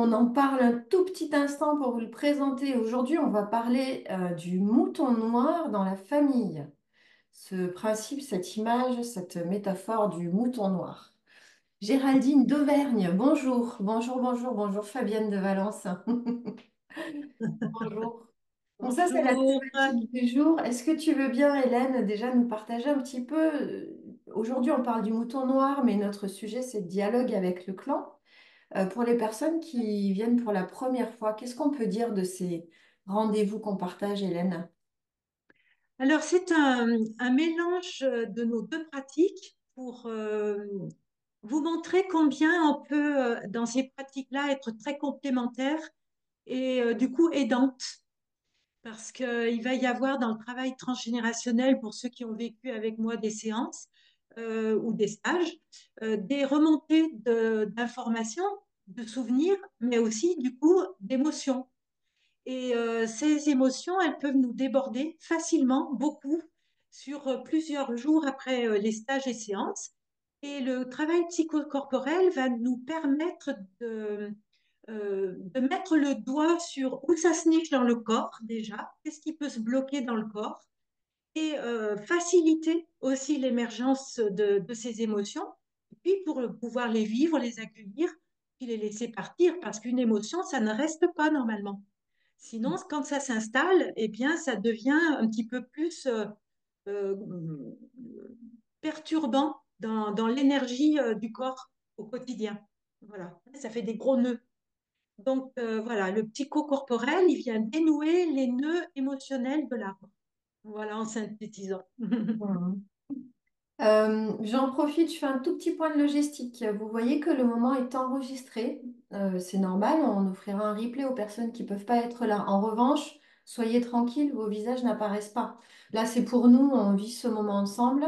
on en parle un tout petit instant pour vous le présenter. Aujourd'hui, on va parler du mouton noir dans la famille. Ce principe, cette image, cette métaphore du mouton noir. Géraldine d'Auvergne, bonjour. Bonjour, bonjour, bonjour Fabienne de Valence. Bonjour. Donc ça, c'est la Bonjour. thématique du jour. Est-ce que tu veux bien, Hélène, déjà nous partager un petit peu aujourd'hui, on parle du mouton noir, mais notre sujet, c'est le dialogue avec le clan. Pour les personnes qui viennent pour la première fois, qu'est-ce qu'on peut dire de ces rendez-vous qu'on partage, Hélène? Alors, c'est un mélange de nos deux pratiques pour vous montrer combien on peut, dans ces pratiques-là, être très complémentaires et du coup aidantes. Parce qu'il va y avoir dans le travail transgénérationnel, pour ceux qui ont vécu avec moi des séances ou des stages, des remontées d'informations, de souvenirs, mais aussi du coup d'émotions. Et ces émotions, elles peuvent nous déborder facilement, beaucoup, sur plusieurs jours après les stages et séances. Et le travail psychocorporel va nous permettre de mettre le doigt sur où ça se niche dans le corps déjà, qu'est-ce qui peut se bloquer dans le corps, et faciliter aussi l'émergence de ces émotions, et puis pour pouvoir les vivre, les accueillir, puis les laisser partir, parce qu'une émotion, ça ne reste pas normalement. Sinon, quand ça s'installe, eh bien, ça devient un petit peu plus euh, perturbant dans l'énergie du corps au quotidien. Voilà, ça fait des gros nœuds. Donc, voilà, le psychocorporel, il vient dénouer les nœuds émotionnels de l'arbre. Voilà, en synthétisant. Mhm. J'en profite, je fais un tout petit point de logistique. Vous voyez que le moment est enregistré. C'est normal, on offrira un replay aux personnes qui ne peuvent pas être là. En revanche, soyez tranquilles, vos visages n'apparaissent pas. Là, c'est pour nous, on vit ce moment ensemble,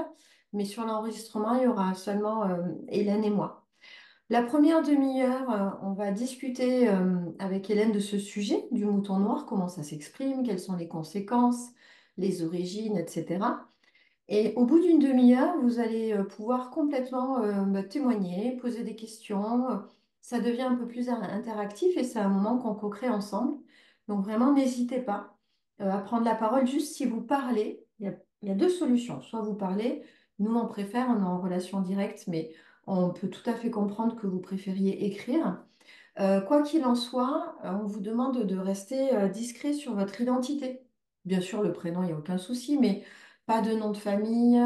mais sur l'enregistrement, il y aura seulement Hélène et moi. La première demi-heure, on va discuter avec Hélène de ce sujet, du mouton noir, comment ça s'exprime, quelles sont les conséquences, les origines, etc. Et au bout d'une demi-heure, vous allez pouvoir complètement témoigner, poser des questions. Ça devient un peu plus interactif et c'est un moment qu'on co-crée ensemble. Donc vraiment, n'hésitez pas à prendre la parole juste si vous parlez. Il y a deux solutions. Soit vous parlez, nous on préfère, on est en relation directe, mais on peut tout à fait comprendre que vous préfériez écrire. Quoi qu'il en soit, on vous demande de rester discret sur votre identité. Bien sûr, le prénom, il n'y a aucun souci, mais pas de nom de famille,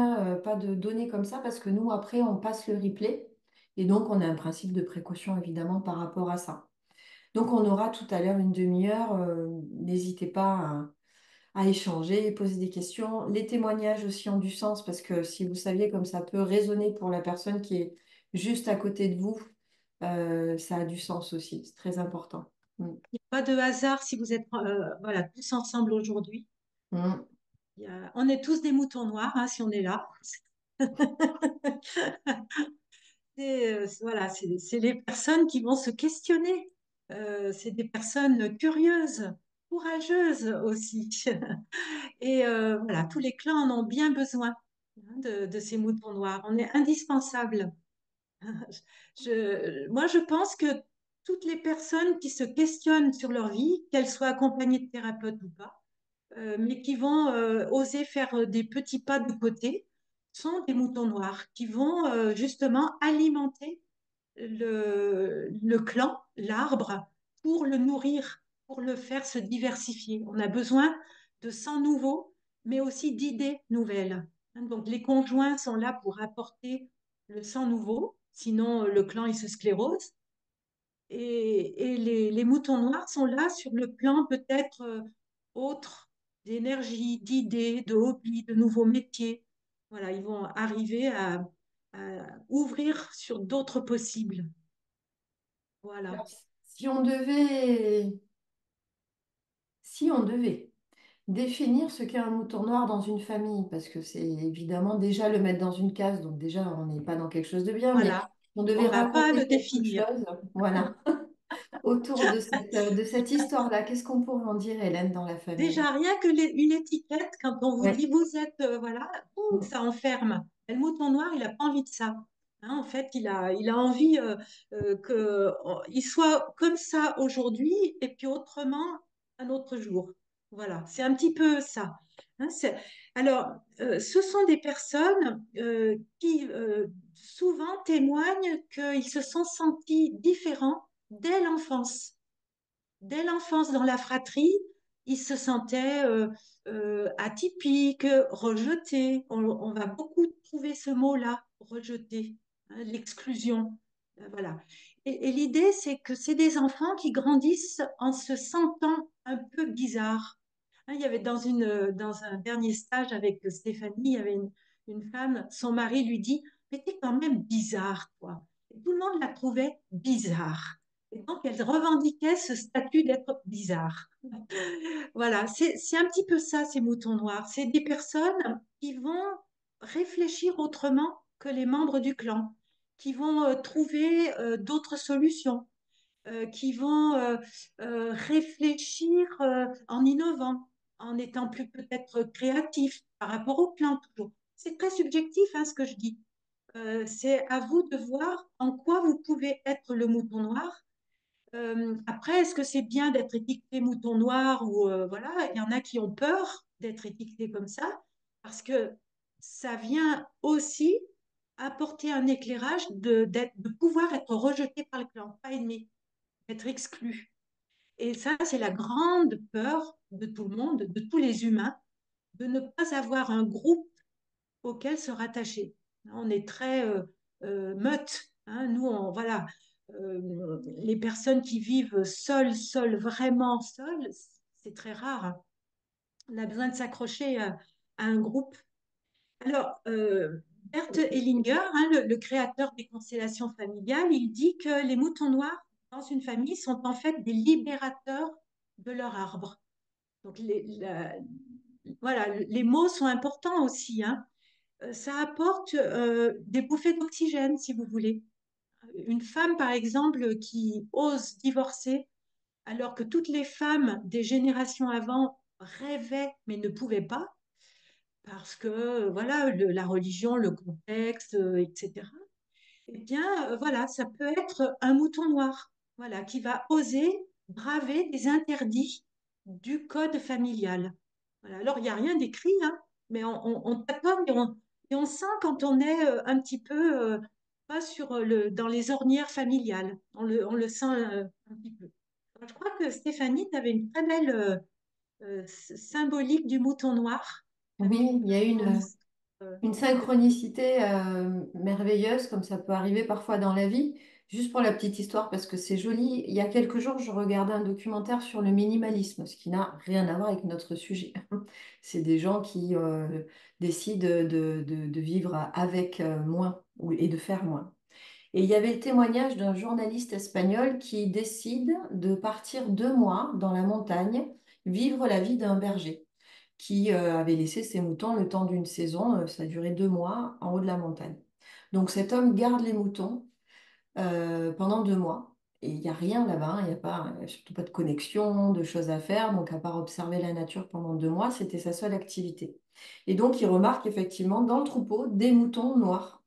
pas de données comme ça, parce que nous, après, on passe le replay. Et donc, on a un principe de précaution, évidemment, par rapport à ça. Donc, on aura tout à l'heure une demi-heure. N'hésitez pas à échanger, poser des questions. Les témoignages aussi ont du sens, parce que si vous saviez comme ça peut résonner pour la personne qui est juste à côté de vous, ça a du sens aussi, c'est très important. Mm. Il n'y a pas de hasard si vous êtes voilà, tous ensemble aujourd'hui. Mm. On est tous des moutons noirs hein, si on est là. Voilà, c'est les personnes qui vont se questionner. C'est des personnes curieuses, courageuses aussi. Et voilà, tous les clans en ont bien besoin hein, de ces moutons noirs. On est indispensables. Moi, je pense que toutes les personnes qui se questionnent sur leur vie, qu'elles soient accompagnées de thérapeutes ou pas, mais qui vont oser faire des petits pas de côté, sont des moutons noirs qui vont justement alimenter le clan, l'arbre, pour le nourrir, pour le faire se diversifier. On a besoin de sang nouveau, mais aussi d'idées nouvelles. Hein, donc les conjoints sont là pour apporter le sang nouveau, sinon le clan il se sclérose. Et les moutons noirs sont là sur le plan peut-être autre, d'énergie, d'idées, de hobbies, de nouveaux métiers. Voilà, ils vont arriver à ouvrir sur d'autres possibles. Voilà. Alors, si on devait, si on devait définir ce qu'est un mouton noir dans une famille, parce que c'est évidemment déjà le mettre dans une case, donc déjà on n'est pas dans quelque chose de bien, mais Voilà. on On devait va pas raconter le quelque définir. chose, voilà, autour de cette histoire-là. Qu'est-ce qu'on pourrait en dire, Hélène, dans la famille? Déjà, rien que une étiquette, quand on vous Ouais. dit vous êtes, voilà, ouh, ça enferme. Et le mouton noir, il n'a pas envie de ça. Hein, en fait, il a envie qu'il soit comme ça aujourd'hui et puis autrement un autre jour. Voilà, c'est un petit peu ça. Hein, alors, ce sont des personnes qui souvent témoignent qu'ils se sont sentis différents dès l'enfance. Dès l'enfance, dans la fratrie, ils se sentaient atypiques, rejetés. On va beaucoup trouver ce mot-là, rejeté, hein, l'exclusion. Voilà. Et l'idée, c'est que c'est des enfants qui grandissent en se sentant un peu bizarres. Hein, il y avait dans un dernier stage avec Stéphanie, il y avait une femme, son mari lui dit, mais t'es quand même bizarre, toi. Et tout le monde la trouvait bizarre. Et donc, elle revendiquait ce statut d'être bizarre. Voilà, c'est un petit peu ça, ces moutons noirs. C'est des personnes qui vont réfléchir autrement que les membres du clan, qui vont trouver d'autres solutions, qui vont réfléchir en innovant, en étant plus peut-être créatifs par rapport au clan toujours. C'est très subjectif, hein, ce que je dis. C'est à vous de voir en quoi vous pouvez être le mouton noir. Après, est-ce que c'est bien d'être étiqueté mouton noir ou voilà, il y en a qui ont peur d'être étiqueté comme ça parce que ça vient aussi apporter un éclairage de pouvoir être rejeté par le clan, pas aimé, être exclu. Et ça, c'est la grande peur de tout le monde, de tous les humains, de ne pas avoir un groupe auquel se rattacher. On est très meute. Hein, nous, voilà, les personnes qui vivent seules, vraiment seules, c'est très rare. Hein. On a besoin de s'accrocher à un groupe. Alors, Bert Hellinger, hein, le créateur des constellations familiales, il dit que les moutons noirs dans une famille sont en fait des libérateurs de leur arbre. Donc, voilà, les mots sont importants aussi. Hein. Ça apporte des bouffées d'oxygène, si vous voulez. Une femme, par exemple, qui ose divorcer, alors que toutes les femmes des générations avant rêvaient mais ne pouvaient pas, parce que voilà, la religion, le contexte, etc. Eh bien, voilà, ça peut être un mouton noir, voilà, qui va oser braver des interdits du code familial. Voilà. Alors, il n'y a rien d'écrit, hein, mais on tâtonne et on sent quand on est un petit peu pas sur dans les ornières familiales. On le sent un petit peu. Alors, je crois que Stéphanie, tu avais une très belle symbolique du mouton noir. J'aimerais Oui, il y a qu'on en dise. une Euh, synchronicité merveilleuse, comme ça peut arriver parfois dans la vie. Juste pour la petite histoire, parce que c'est joli, il y a quelques jours, je regardais un documentaire sur le minimalisme, ce qui n'a rien à voir avec notre sujet. C'est des gens qui décident de vivre avec moins et de faire moins. Et il y avait le témoignage d'un journaliste espagnol qui décide de partir 2 mois dans la montagne, vivre la vie d'un berger qui avait laissé ses moutons le temps d'une saison. Ça a duré 2 mois en haut de la montagne. Donc cet homme garde les moutons pendant 2 mois. Et il n'y a rien là-bas, hein. Il n'y a pas, surtout pas de connexion, de choses à faire. Donc à part observer la nature pendant 2 mois, c'était sa seule activité. Et donc il remarque effectivement dans le troupeau des moutons noirs.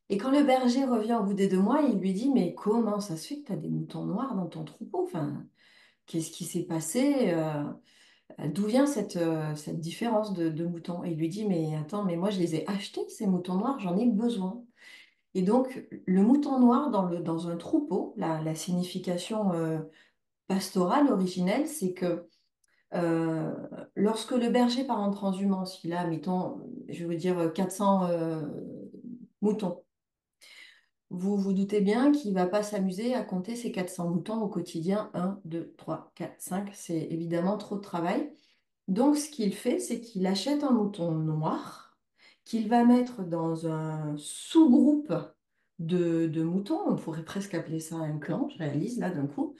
Et quand le berger revient au bout des 2 mois, il lui dit, mais comment ça se fait que tu as des moutons noirs dans ton troupeau? Enfin, qu'est-ce qui s'est passé? D'où vient cette différence de moutons? Et il lui dit, mais attends, mais moi je les ai achetés, ces moutons noirs, j'en ai besoin. Et donc, le mouton noir dans un troupeau, la signification pastorale originelle, c'est que euh, lorsque le berger part en transhumance, il a, mettons, je veux dire, 400 moutons. Vous vous doutez bien qu'il ne va pas s'amuser à compter ces 400 moutons au quotidien. Un, 2, 3, 4, 5. C'est évidemment trop de travail. Donc, ce qu'il fait, c'est qu'il achète un mouton noir qu'il va mettre dans un sous-groupe de moutons. On pourrait presque appeler ça un clan, je réalise là d'un coup.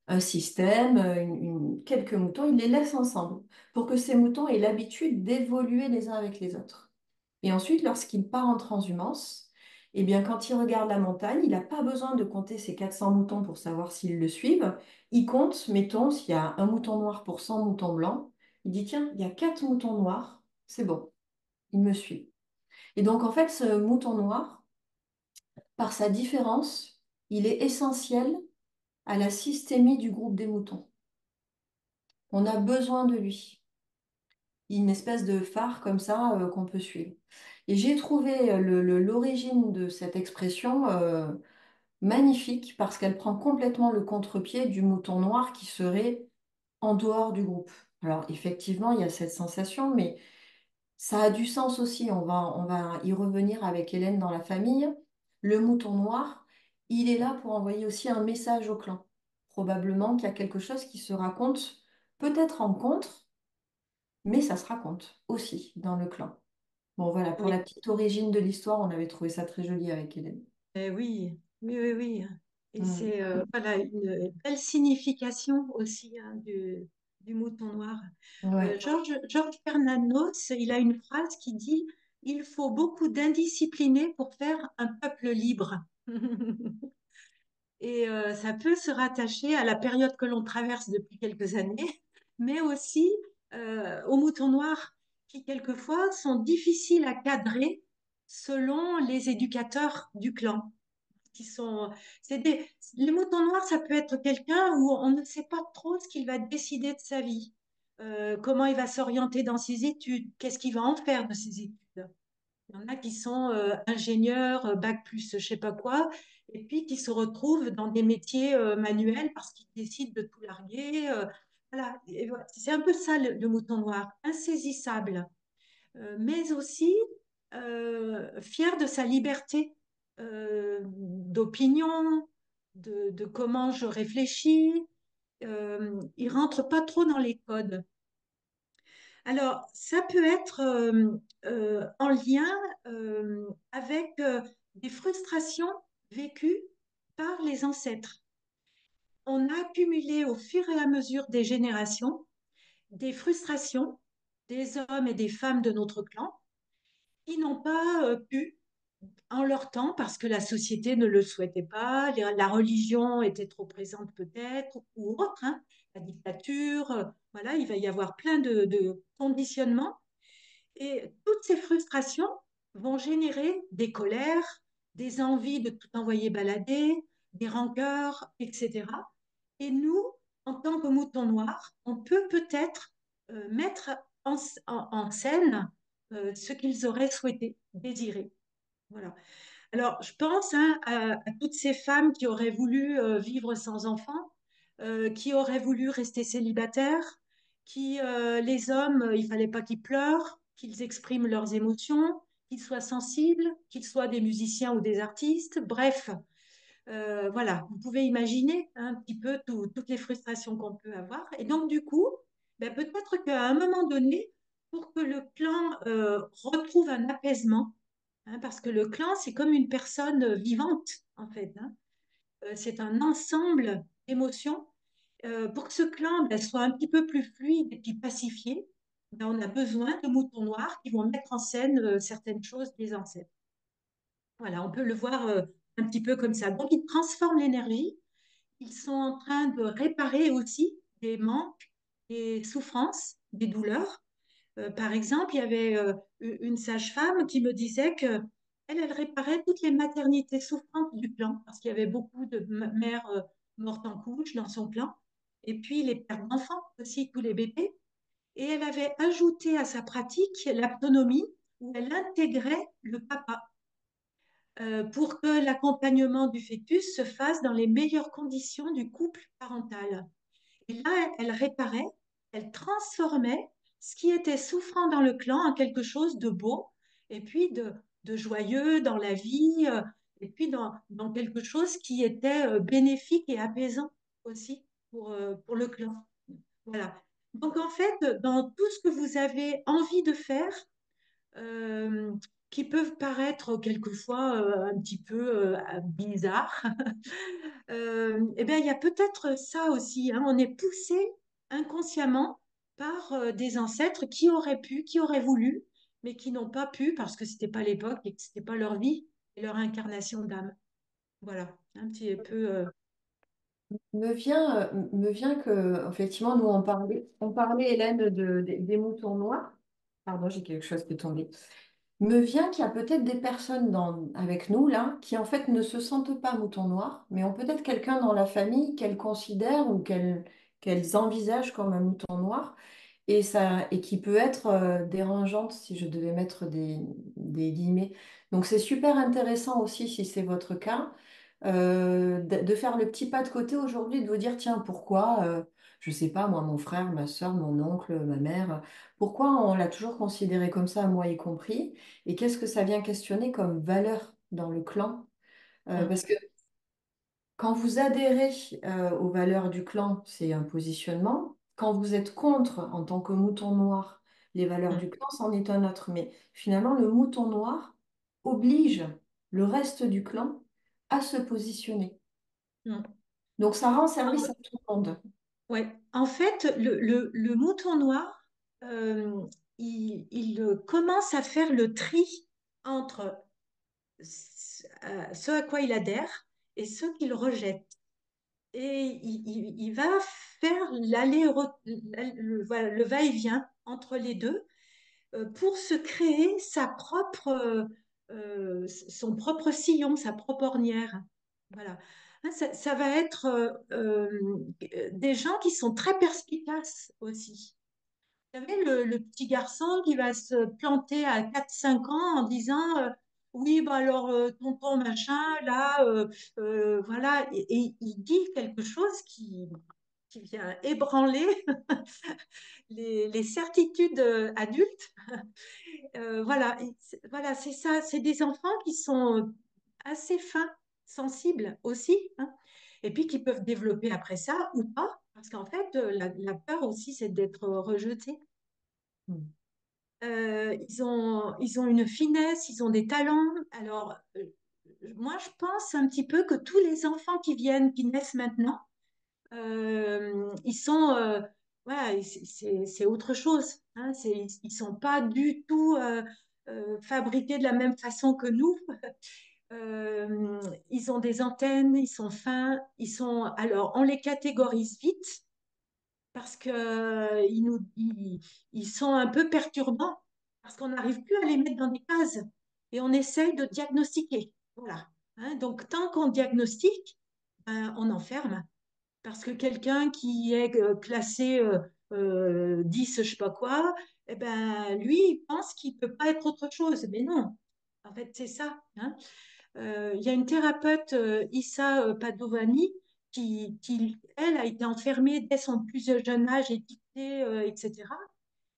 Un système, quelques moutons, il les laisse ensemble pour que ces moutons aient l'habitude d'évoluer les uns avec les autres. Et ensuite, lorsqu'il part en transhumance, eh bien, quand il regarde la montagne, il n'a pas besoin de compter ses 400 moutons pour savoir s'ils le suivent. Il compte, mettons, s'il y a un mouton noir pour 100 moutons blancs. Il dit, tiens, il y a 4 moutons noirs, c'est bon, il me suit. Et donc, en fait, ce mouton noir, Par sa différence, il est essentiel à la systémie du groupe des moutons. On a besoin de lui. Une espèce de phare comme ça qu'on peut suivre. Et j'ai trouvé l'origine de cette expression magnifique parce qu'elle prend complètement le contre-pied du mouton noir qui serait en dehors du groupe. Alors effectivement, il y a cette sensation, mais ça a du sens aussi. On va y revenir avec Hélène dans la famille. Le mouton noir, il est là pour envoyer aussi un message au clan. Probablement qu'il y a quelque chose qui se raconte, peut-être en contre, mais ça se raconte aussi dans le clan. Bon, voilà, pour Oui. la petite origine de l'histoire, on avait trouvé ça très joli avec Hélène. Oui, oui, oui, oui. Et Mm. c'est voilà une belle signification aussi hein, du mouton noir. Ouais. Georges Bernanos, il a une phrase qui dit, il faut beaucoup d'indisciplinés pour faire un peuple libre. Et ça peut se rattacher à la période que l'on traverse depuis quelques années, mais aussi aux moutons noirs qui quelquefois sont difficiles à cadrer selon les éducateurs du clan qui sont, c'est des, les moutons noirs, ça peut être quelqu'un où on ne sait pas trop ce qu'il va décider de sa vie, comment il va s'orienter dans ses études, qu'est-ce qu'il va en faire de ses études. Il y en a qui sont ingénieurs, bac plus je sais pas quoi, et puis qui se retrouvent dans des métiers manuels parce qu'ils décident de tout larguer. Voilà. Et voilà. C'est un peu ça le mouton noir, insaisissable mais aussi fier de sa liberté d'opinion, de comment je réfléchis. Il rentre pas trop dans les codes. Alors, ça peut être en lien avec des frustrations vécues par les ancêtres. On a accumulé au fur et à mesure des générations des frustrations des hommes et des femmes de notre clan qui n'ont pas pu en leur temps parce que la société ne le souhaitait pas, la religion était trop présente peut-être ou autre, hein, la dictature, voilà, il va y avoir plein de conditionnements et toutes ces frustrations vont générer des colères, des envies de tout envoyer balader, des rancœurs, etc. Et nous, en tant que moutons noirs, on peut peut-être mettre en scène ce qu'ils auraient souhaité, désiré. Voilà. Alors, je pense hein, à toutes ces femmes qui auraient voulu vivre sans enfants, qui auraient voulu rester célibataires, qui, les hommes, il fallait pas qu'ils pleurent, qu'ils expriment leurs émotions, qu'ils soient sensibles, qu'ils soient des musiciens ou des artistes. Bref, voilà, vous pouvez imaginer un petit peu toutes les frustrations qu'on peut avoir. Et donc, du coup, ben, peut-être qu'à un moment donné, pour que le clan retrouve un apaisement, hein, parce que le clan, c'est comme une personne vivante, en fait. Hein. C'est un ensemble d'émotions. Pour que ce clan ben, soit un petit peu plus fluide et puis pacifié, ben, on a besoin de moutons noirs qui vont mettre en scène certaines choses des ancêtres. Voilà, on peut le voir un petit peu comme ça. Donc, ils transforment l'énergie. Ils sont en train de réparer aussi des manques, des souffrances, des douleurs. Par exemple, il y avait une sage-femme qui me disait que elle réparait toutes les maternités souffrantes du clan, parce qu'il y avait beaucoup de mères mortes en couche dans son clan, et puis les pères d'enfants aussi, tous les bébés. Et elle avait ajouté à sa pratique l'autonomie, où elle intégrait le papa pour que l'accompagnement du fœtus se fasse dans les meilleures conditions du couple parental. Et là, elle réparait, elle transformait ce qui était souffrant dans le clan en quelque chose de beau et puis de joyeux dans la vie et puis dans quelque chose qui était bénéfique et apaisant aussi pour le clan. Voilà. Donc en fait, dans tout ce que vous avez envie de faire, euh, qui peuvent paraître quelquefois un petit peu bizarres, eh bien, il y a peut-être ça aussi. Hein. On est poussé inconsciemment par des ancêtres qui auraient pu, qui auraient voulu, mais qui n'ont pas pu parce que c'était pas l'époque et que c'était pas leur vie et leur incarnation d'âme. Voilà, un petit peu. Me vient que, effectivement, nous, on parlait, Hélène, des moutons noirs. Pardon, j'ai quelque chose qui est tombé. me vient qu'il y a peut-être des personnes avec nous là qui en fait ne se sentent pas moutons noirs, mais ont peut-être quelqu'un dans la famille qu'elles considèrent ou qu'elles envisagent comme un mouton noir et qui peut être dérangeante si je devais mettre des guillemets. Donc c'est super intéressant aussi si c'est votre cas de faire le petit pas de côté aujourd'hui, de vous dire tiens pourquoi je sais pas moi mon frère, ma soeur, mon oncle, ma mère, pourquoi on l'a toujours considéré comme ça, moi y compris, et qu'est-ce que ça vient questionner comme valeur dans le clan. Mm, Parce que quand vous adhérez aux valeurs du clan, c'est un positionnement. Quand vous êtes contre, en tant que mouton noir, les valeurs mm, du clan, c'en est un autre. Mais finalement, le mouton noir oblige le reste du clan à se positionner. mm. Donc ça rend service à tout le monde. Ouais. En fait, le mouton noir, il commence à faire le tri entre ce à quoi il adhère et ce qu'il rejette. Et il va faire voilà, le va-et-vient entre les deux pour se créer son propre sillon, sa propre ornière. Voilà. Hein, ça va être des gens qui sont très perspicaces aussi. Vous savez, le petit garçon qui va se planter à 4 5 ans en disant oui, bah alors, tonton machin, là, voilà, et il dit quelque chose qui vient ébranler les certitudes adultes. Voilà, voilà, c'est ça, c'est des enfants qui sont assez fins, sensibles aussi, hein, et puis qui peuvent développer après ça ou pas, parce qu'en fait, la peur aussi, c'est d'être rejeté. Mm. Ils ont une finesse, ils ont des talents. Alors, moi, je pense un petit peu que tous les enfants qui viennent, qui naissent maintenant, ils sont, voilà, c'est autre chose. Hein, ils sont pas du tout fabriqués de la même façon que nous. Ils ont des antennes, ils sont fins, alors, on les catégorise vite parce que ils sont un peu perturbants, parce qu'on n'arrive plus à les mettre dans des cases et on essaye de diagnostiquer. Voilà. Hein, donc, tant qu'on diagnostique, ben, on enferme. Parce que quelqu'un qui est classé 10, je sais pas quoi, eh ben, lui, il pense qu'il peut pas être autre chose. Mais non, en fait, c'est ça. Hein. Il y a une thérapeute, Issa Padovani, elle, a été enfermée dès son plus jeune âge, étiquetée, etc.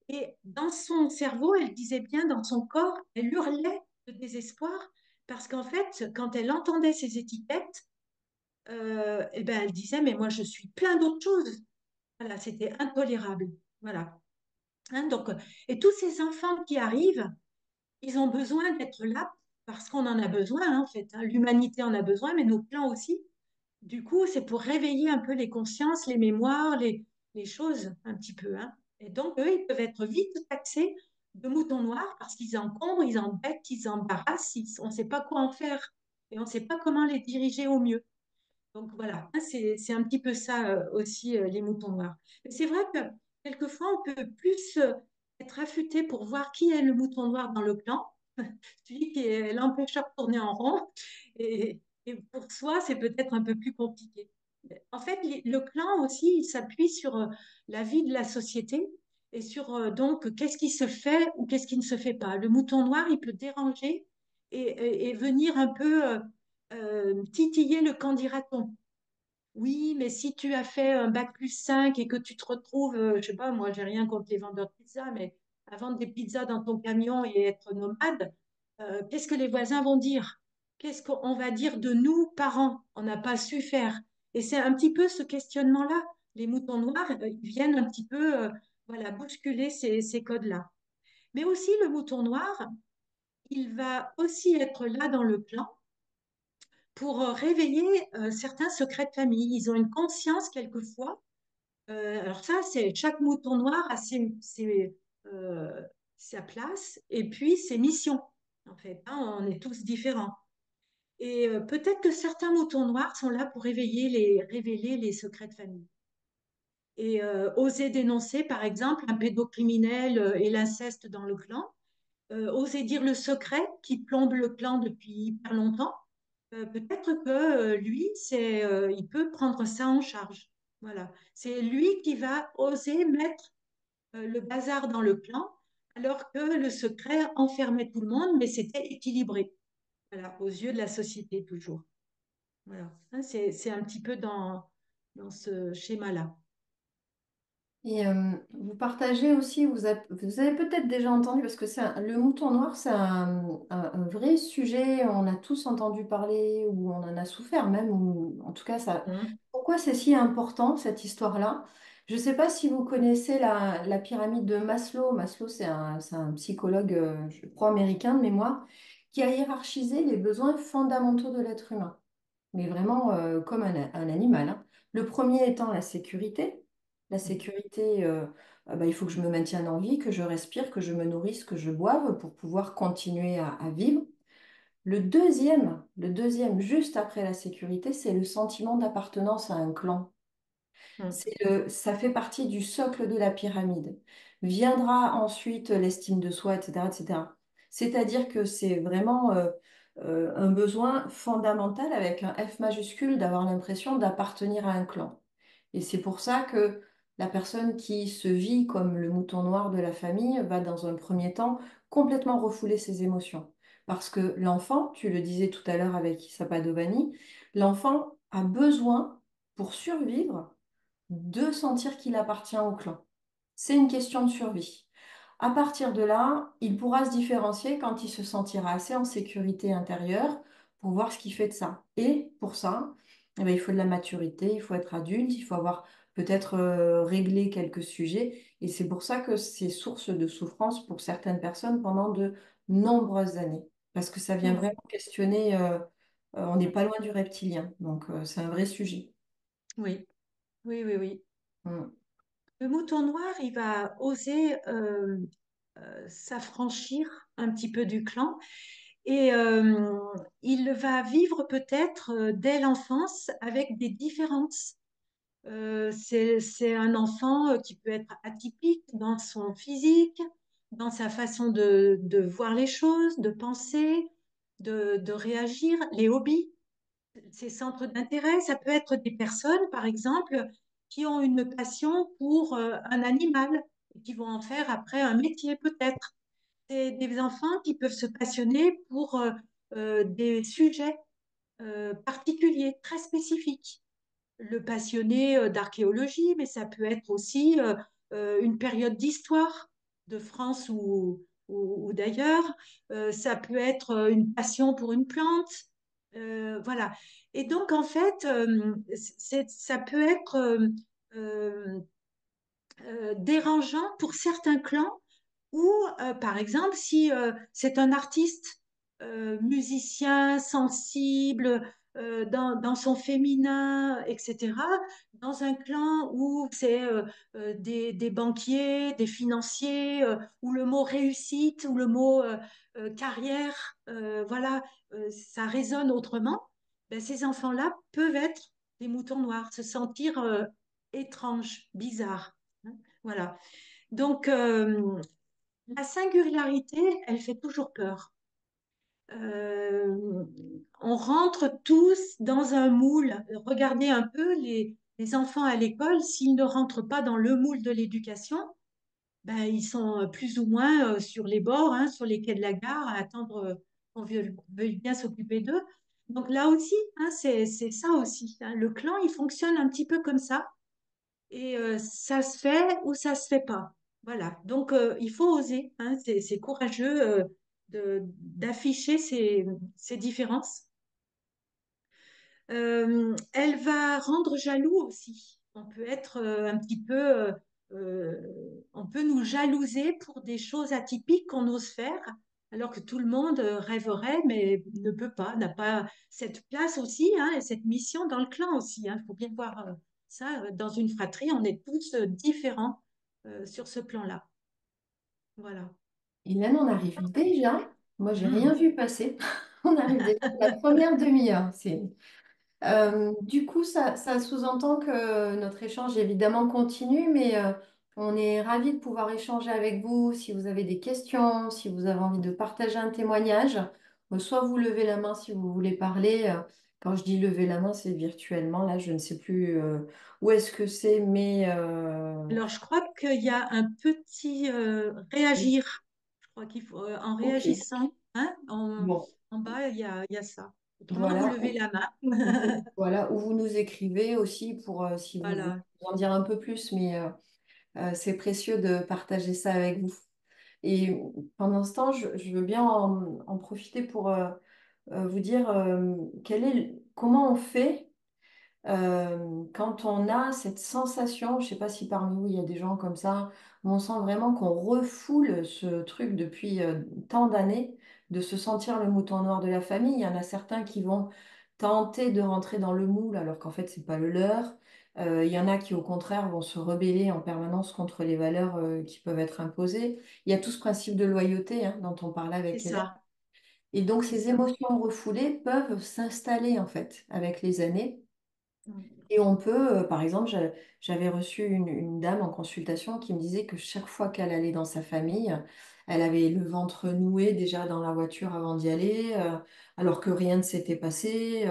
Et dans son cerveau, elle disait bien, dans son corps, elle hurlait de désespoir parce qu'en fait, quand elle entendait ces étiquettes, eh ben, elle disait, mais moi, je suis plein d'autres choses. Voilà, c'était intolérable. Voilà. Hein, donc, et tous ces enfants qui arrivent, ils ont besoin d'être là parce qu'on en a besoin, hein, en fait. Hein. L'humanité en a besoin, mais nos plans aussi. Du coup, c'est pour réveiller un peu les consciences, les mémoires, les choses un petit peu. Hein. Et donc, eux, ils peuvent être vite taxés de moutons noirs parce qu'ils encombrent, ils embêtent, ils embarrassent, on ne sait pas quoi en faire et on ne sait pas comment les diriger au mieux. Donc voilà, hein, c'est un petit peu ça aussi, les moutons noirs. Mais c'est vrai que quelquefois, on peut plus être affûté pour voir qui est le mouton noir dans le clan, celui qui est l'empêcheur de tourner en rond. Et pour soi, c'est peut-être un peu plus compliqué. En fait, le clan aussi, il s'appuie sur la vie de la société et sur donc qu'est-ce qui se fait ou qu'est-ce qui ne se fait pas. Le mouton noir, il peut déranger et venir un peu titiller le candidaton. Oui, mais si tu as fait un bac plus 5 et que tu te retrouves, je sais pas, moi j'ai rien contre les vendeurs de pizza, mais à vendre des pizzas dans ton camion et être nomade, qu'est-ce que les voisins vont dire? Qu'est-ce qu'on va dire de nous, parents? On n'a pas su faire. Et c'est un petit peu ce questionnement-là. Les moutons noirs, ils viennent un petit peu, voilà, bousculer ces codes-là. Mais aussi le mouton noir, il va aussi être là dans le plan pour réveiller certains secrets de famille. Ils ont une conscience quelquefois. Alors ça, c'est chaque mouton noir a euh, sa place et puis ses missions. En fait, hein, on est tous différents. Et peut-être que certains moutons noirs sont là pour révéler les secrets de famille. Et oser dénoncer, par exemple, un pédocriminel et l'inceste dans le clan. oser dire le secret qui plombe le clan depuis hyper longtemps. Peut-être que lui, il peut prendre ça en charge. Voilà. C'est lui qui va oser mettre le bazar dans le clan, alors que le secret enfermait tout le monde, mais c'était équilibré. Voilà, aux yeux de la société toujours. Voilà. Hein, c'est un petit peu dans ce schéma-là. Et vous partagez aussi, vous avez peut-être déjà entendu, parce que le mouton noir, c'est un vrai sujet, on a tous entendu parler, ou on en a souffert même, ou en tout cas, Hum, pourquoi c'est si important, cette histoire-là? Je ne sais pas si vous connaissez la pyramide de Maslow. Maslow, c'est un psychologue, je crois, américain de mémoire, qui a hiérarchisé les besoins fondamentaux de l'être humain, mais vraiment comme un animal, hein. Le premier étant la sécurité. La sécurité, bah, il faut que je me maintienne en vie, que je respire, que je me nourrisse, que je boive pour pouvoir continuer à vivre. Le deuxième, juste après la sécurité, c'est le sentiment d'appartenance à un clan. hum, Ça fait partie du socle de la pyramide. Viendra ensuite l'estime de soi, etc., etc. C'est-à-dire que c'est vraiment un besoin fondamental avec un F majuscule d'avoir l'impression d'appartenir à un clan. Et c'est pour ça que la personne qui se vit comme le mouton noir de la famille va dans un premier temps complètement refouler ses émotions. Parce que l'enfant, tu le disais tout à l'heure avec Issa Padovani, l'enfant a besoin, pour survivre, de sentir qu'il appartient au clan. C'est une question de survie. À partir de là, il pourra se différencier quand il se sentira assez en sécurité intérieure pour voir ce qu'il fait de ça. Et pour ça, eh ben, il faut de la maturité, il faut être adulte, il faut avoir peut-être réglé quelques sujets. Et c'est pour ça que c'est source de souffrance pour certaines personnes pendant de nombreuses années. Parce que ça vient hum. vraiment questionner, on n'est pas loin du reptilien. Donc c'est un vrai sujet. Oui, oui, oui, oui. Mm. Le mouton noir, il va oser s'affranchir un petit peu du clan et il va vivre peut-être dès l'enfance avec des différences. C'est un enfant qui peut être atypique dans son physique, dans sa façon de voir les choses, de penser, de réagir, les hobbies, ses centres d'intérêt. Ça peut être des personnes, par exemple, qui ont une passion pour un animal et qui vont en faire après un métier peut-être. C'est des enfants qui peuvent se passionner pour des sujets particuliers, très spécifiques. Le passionné d'archéologie, mais ça peut être aussi une période d'histoire de France ou d'ailleurs. Ça peut être une passion pour une plante. Voilà. Et donc, en fait, ça peut être euh, dérangeant pour certains clans ou, par exemple, si c'est un artiste musicien, sensible, dans son féminin, etc., dans un clan où c'est des banquiers, des financiers, où le mot réussite ou le mot carrière, voilà, ça résonne autrement, ben, ces enfants-là peuvent être des moutons noirs, se sentir étranges, bizarres, hein. Voilà. Donc, la singularité, elle fait toujours peur. Euh, on rentre tous dans un moule. Regardez un peu les enfants à l'école, s'ils ne rentrent pas dans le moule de l'éducation, ben, ils sont plus ou moins sur les bords, hein, sur les quais de la gare, à attendre qu'on veuille bien s'occuper d'eux. Donc là aussi, hein, c'est ça aussi, hein. Le clan, il fonctionne un petit peu comme ça. Et ça se fait ou ça se fait pas. Voilà. Donc, il faut oser, hein. C'est courageux d'afficher ces différences. Elle va rendre jaloux aussi. On peut être un petit peu, euh, on peut nous jalouser pour des choses atypiques qu'on ose faire, alors que tout le monde rêverait, mais ne peut pas, n'a pas cette place aussi, hein, et cette mission dans le clan aussi, hein. Il faut bien voir ça. Dans une fratrie, on est tous différents sur ce plan-là. Voilà. Et là, on arrive déjà. Moi, j'ai rien Hmm. vu passer. On arrive déjà à la première demi-heure. Du coup, ça sous-entend que notre échange évidemment continue, mais On est ravis de pouvoir échanger avec vous. Si vous avez des questions, si vous avez envie de partager un témoignage, soit vous levez la main si vous voulez parler. Quand je dis lever la main, c'est virtuellement. Là, je ne sais plus où est-ce que c'est, mais Alors, je crois qu'il y a un petit réagir. Je crois qu'il faut, en ok. réagissant, hein, Bon, en bas, il y a ça. Autrement, vous voilà. levez la Vous, main. voilà, où vous nous écrivez aussi pour si vous voulez Voilà. en dire un peu plus, mais c'est précieux de partager ça avec vous. Et pendant ce temps, je veux bien en profiter pour vous dire comment on fait quand on a cette sensation, je ne sais pas si parmi vous il y a des gens comme ça, où on sent vraiment qu'on refoule ce truc depuis tant d'années, de se sentir le mouton noir de la famille. Il y en a certains qui vont tenter de rentrer dans le moule alors qu'en fait c'est pas le leur. Il y en a qui au contraire vont se rebeller en permanence contre les valeurs qui peuvent être imposées. Il y a tout ce principe de loyauté hein, dont on parlait C'est avec Hélène. ça. Et donc C'est ces ça. émotions refoulées peuvent s'installer en fait avec les années. Mm. Et on peut, par exemple, j'avais reçu une dame en consultation qui me disait que chaque fois qu'elle allait dans sa famille, elle avait le ventre noué déjà dans la voiture avant d'y aller, alors que rien ne s'était passé,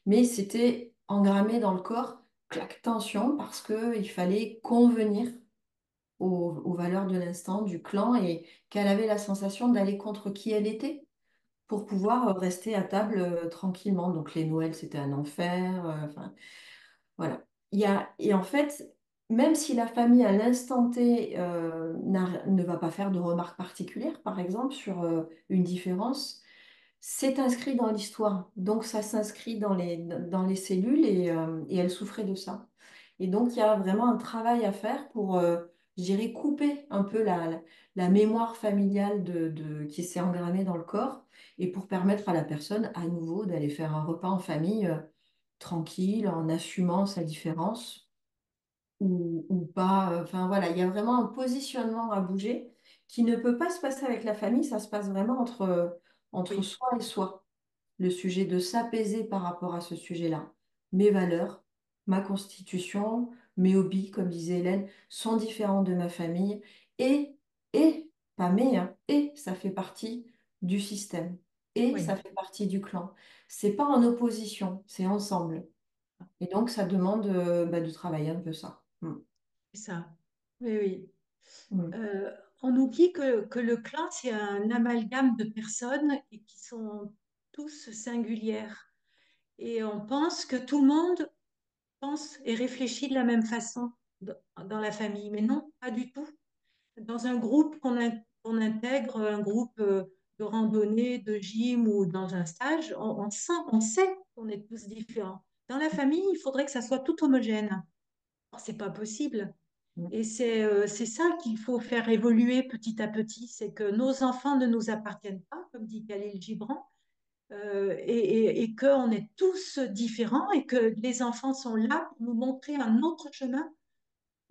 mais c'était engrammé dans le corps, claque tension, parce qu'il fallait convenir aux valeurs de l'instant, du clan, et qu'elle avait la sensation d'aller contre qui elle était pour pouvoir rester à table tranquillement. Donc les Noëls, c'était un enfer. Enfin, voilà. Et en fait, même si la famille à l'instant T ne va pas faire de remarques particulières, par exemple, sur une différence, c'est inscrit dans l'histoire. Donc ça s'inscrit dans les cellules et elle souffrait de ça. Et donc il y a vraiment un travail à faire pour, je dirais, couper un peu la mémoire familiale qui s'est engrammée dans le corps et pour permettre à la personne à nouveau d'aller faire un repas en famille tranquille, en assumant sa différence ou pas. Enfin voilà, il y a vraiment un positionnement à bouger qui ne peut pas se passer avec la famille, ça se passe vraiment entre Oui, soi et soi. Le sujet de s'apaiser par rapport à ce sujet-là. Mes valeurs, ma constitution, mes hobbies, comme disait Hélène, sont différents de ma famille et, pas mais, hein, et ça fait partie du système et ça oui, fait partie du clan. C'est pas en opposition, c'est ensemble. Et donc, ça demande de travailler un peu ça. Mm. c'est ça. Oui, oui. Mm. Euh, on oublie que le clan, c'est un amalgame de personnes et qui sont tous singulières. Et on pense que tout le monde pense et réfléchit de la même façon dans la famille. Mais non, pas du tout. Dans un groupe qu'on intègre, un groupe de randonnée, de gym ou dans un stage, on sait qu'on est tous différents. Dans la famille, il faudrait que ça soit tout homogène. Or, c'est pas possible. Mm. Et c'est ça qu'il faut faire évoluer petit à petit, c'est que nos enfants ne nous appartiennent pas, comme dit Khalil Gibran, et qu'on est tous différents et que les enfants sont là pour nous montrer un autre chemin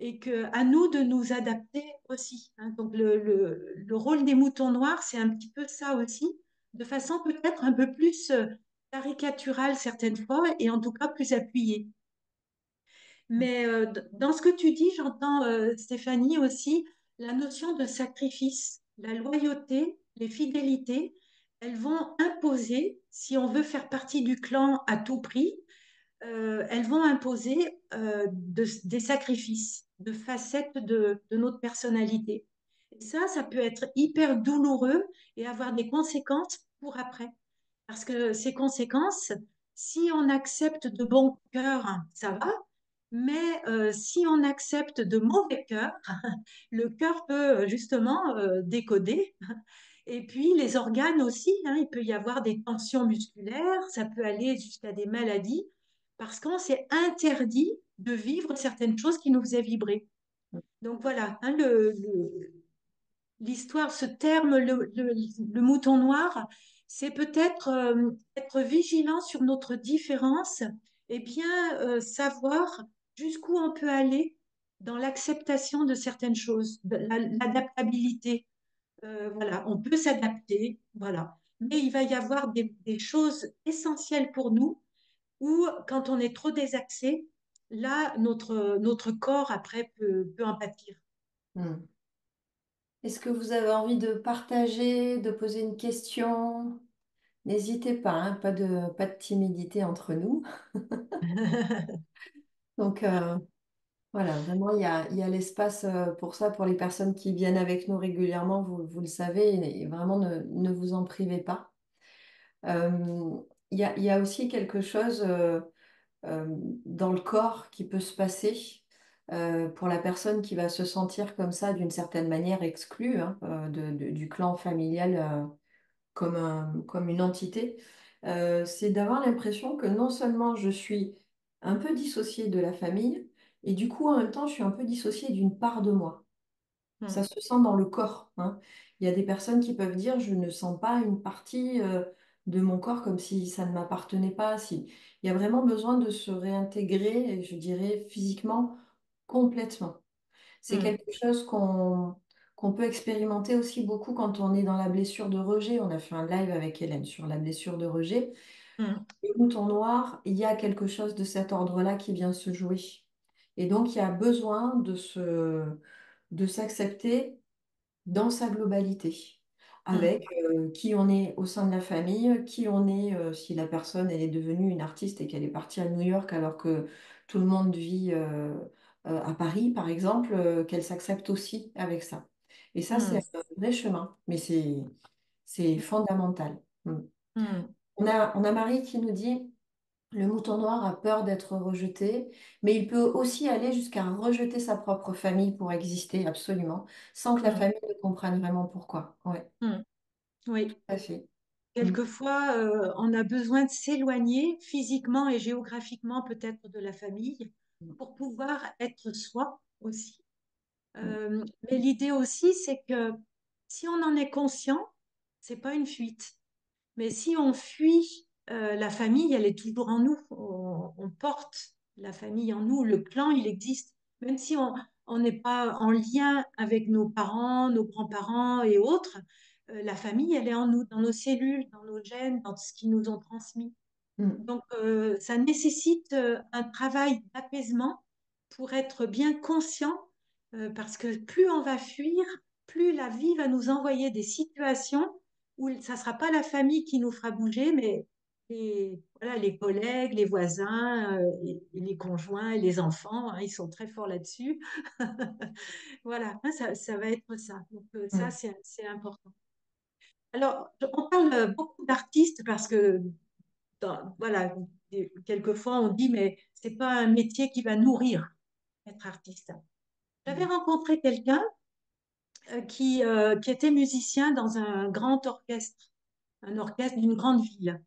et que à nous de nous adapter aussi, hein. Donc le rôle des moutons noirs, c'est un petit peu ça aussi, de façon peut-être un peu plus caricaturale certaines fois et en tout cas plus appuyée. Mais dans ce que tu dis, j'entends, Stéphanie, aussi la notion de sacrifice, la loyauté, les fidélités, elles vont imposer, si on veut faire partie du clan à tout prix, elles vont imposer des sacrifices, de facettes de notre personnalité. Et ça peut être hyper douloureux et avoir des conséquences pour après. Parce que ces conséquences, si on accepte de bon cœur, ça va. Mais si on accepte de mauvais cœur, le cœur peut justement décoder. Et puis les organes aussi, hein, il peut y avoir des tensions musculaires, ça peut aller jusqu'à des maladies, parce qu'on s'est interdit de vivre certaines choses qui nous faisaient vibrer. Donc voilà, hein, l'histoire, ce terme, le mouton noir, c'est peut-être être vigilant sur notre différence et bien savoir jusqu'où on peut aller dans l'acceptation de certaines choses, de l'adaptabilité. Voilà, on peut s'adapter, voilà. Mais il va y avoir des choses essentielles pour nous où, quand on est trop désaxé, là, notre corps après peut en pâtir. Hmm. Est-ce que vous avez envie de partager, de poser une question? N'hésitez pas, hein, pas de timidité entre nous. Donc voilà, vraiment, il y a l'espace pour ça, pour les personnes qui viennent avec nous régulièrement, vous le savez, et vraiment ne vous en privez pas. Euh, il y a aussi quelque chose euh, dans le corps qui peut se passer pour la personne qui va se sentir comme ça, d'une certaine manière exclue hein, du clan familial comme une entité. C'est d'avoir l'impression que non seulement je suis un peu dissociée de la famille, et du coup en même temps je suis un peu dissociée d'une part de moi. Ça Hmm, se sent dans le corps, hein. Il y a des personnes qui peuvent dire, je ne sens pas une partie de mon corps comme si ça ne m'appartenait pas. Si. Il y a vraiment besoin de se réintégrer, je dirais, physiquement, complètement. C'est hmm, quelque chose qu'on peut expérimenter aussi beaucoup quand on est dans la blessure de rejet. On a fait un live avec Hélène sur la blessure de rejet. hmm, Et mouton noir, il y a quelque chose de cet ordre-là qui vient se jouer. Et donc, il y a besoin de s'accepter dans sa globalité, avec hmm, qui on est au sein de la famille, qui on est si la personne elle est devenue une artiste et qu'elle est partie à New York alors que tout le monde vit à Paris, par exemple, qu'elle s'accepte aussi avec ça. Et ça, c'est hmm, un vrai chemin, mais c'est fondamental. Mm. hmm, On a Marie qui nous dit, le mouton noir a peur d'être rejeté, mais il peut aussi aller jusqu'à rejeter sa propre famille pour exister, absolument, sans que la hmm, famille ne comprenne vraiment pourquoi. Ouais, hmm. Oui. tout à fait. Mm. Quelquefois, on a besoin de s'éloigner physiquement et géographiquement peut-être de la famille pour pouvoir être soi aussi. Mm. Mais l'idée aussi, c'est que si on en est conscient, c'est pas une fuite. Mais si on fuit la famille, elle est toujours en nous. On porte la famille en nous. Le clan, il existe. Même si on n'est pas en lien avec nos parents, nos grands-parents et autres, la famille, elle est en nous, dans nos cellules, dans nos gènes, dans ce qu'ils nous ont transmis. Mm. Donc, ça nécessite un travail d'apaisement pour être bien conscient, parce que plus on va fuir, plus la vie va nous envoyer des situations où ça ne sera pas la famille qui nous fera bouger, mais voilà, les collègues, les voisins, et les conjoints et les enfants, hein, ils sont très forts là-dessus. Voilà, hein, ça va être ça. Donc, ça, Mm. c'est important. Alors, on parle beaucoup d'artistes parce que voilà, quelquefois on dit, mais c'est pas un métier qui va nourrir être artiste. J'avais Mm. rencontré quelqu'un qui était musicien dans un grand orchestre, un orchestre d'une grande ville.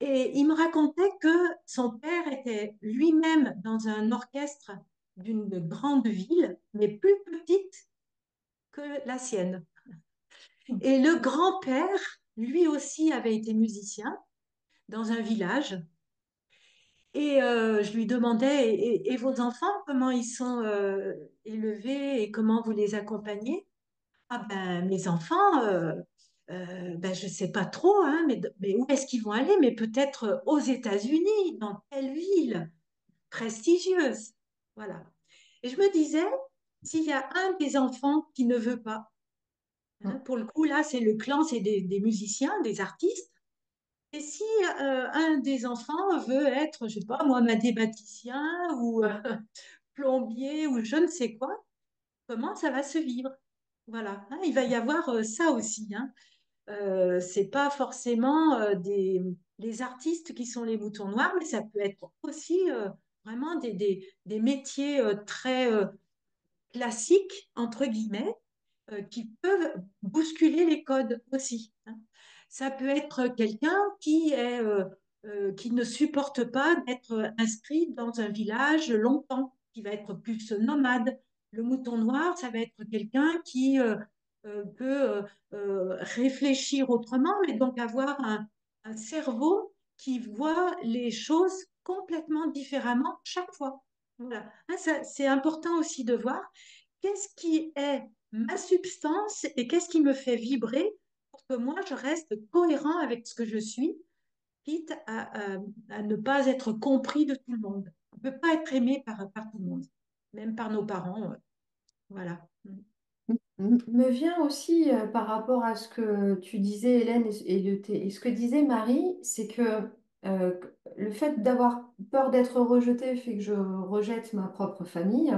Et il me racontait que son père était lui-même dans un orchestre d'une grande ville, mais plus petite que la sienne. Et le grand-père, lui aussi, avait été musicien dans un village. Et je lui demandais, et vos enfants, comment ils sont élevés et comment vous les accompagnez? Ah ben, mes enfants, ben, je ne sais pas trop, hein, mais où est-ce qu'ils vont aller? Mais peut-être aux États-Unis, dans telle ville prestigieuse. Voilà. Et je me disais, s'il y a un des enfants qui ne veut pas, hein, Mm. pour le coup, là, c'est le clan, c'est des musiciens, des artistes. Et si un des enfants veut être, je sais pas, moi, mathématicien ou plombier ou je ne sais quoi, comment ça va se vivre? Voilà, hein, il va y avoir ça aussi. Hein. C'est pas forcément les artistes qui sont les moutons noirs, mais ça peut être aussi vraiment des métiers très classiques, entre guillemets, qui peuvent bousculer les codes aussi. Hein. Ça peut être quelqu'un qui ne supporte pas d'être inscrit dans un village longtemps, qui va être plus nomade. Le mouton noir, ça va être quelqu'un qui peut réfléchir autrement, mais donc avoir un cerveau qui voit les choses complètement différemment chaque fois. Voilà. Hein, c'est important aussi de voir qu'est-ce qui est ma substance et qu'est-ce qui me fait vibrer pour que moi je reste cohérent avec ce que je suis, quitte à ne pas être compris de tout le monde. On ne peut pas être aimé par tout le monde, même par nos parents. Voilà. Me vient aussi par rapport à ce que tu disais, Hélène, et ce que disait Marie, c'est que le fait d'avoir peur d'être rejetée fait que je rejette ma propre famille.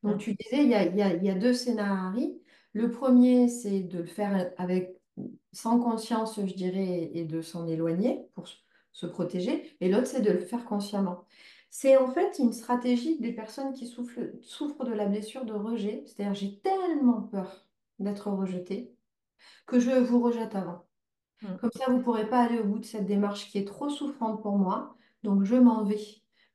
Donc Mm, tu disais, il y a deux scénarios. Le premier, c'est de le faire avec, sans conscience, je dirais, et de s'en éloigner pour se protéger. Et l'autre, c'est de le faire consciemment. C'est en fait une stratégie des personnes qui souffrent de la blessure de rejet. C'est-à-dire, j'ai tellement peur d'être rejetée que je vous rejette avant. mm, Comme ça, vous ne pourrez pas aller au bout de cette démarche qui est trop souffrante pour moi. Donc, je m'en vais.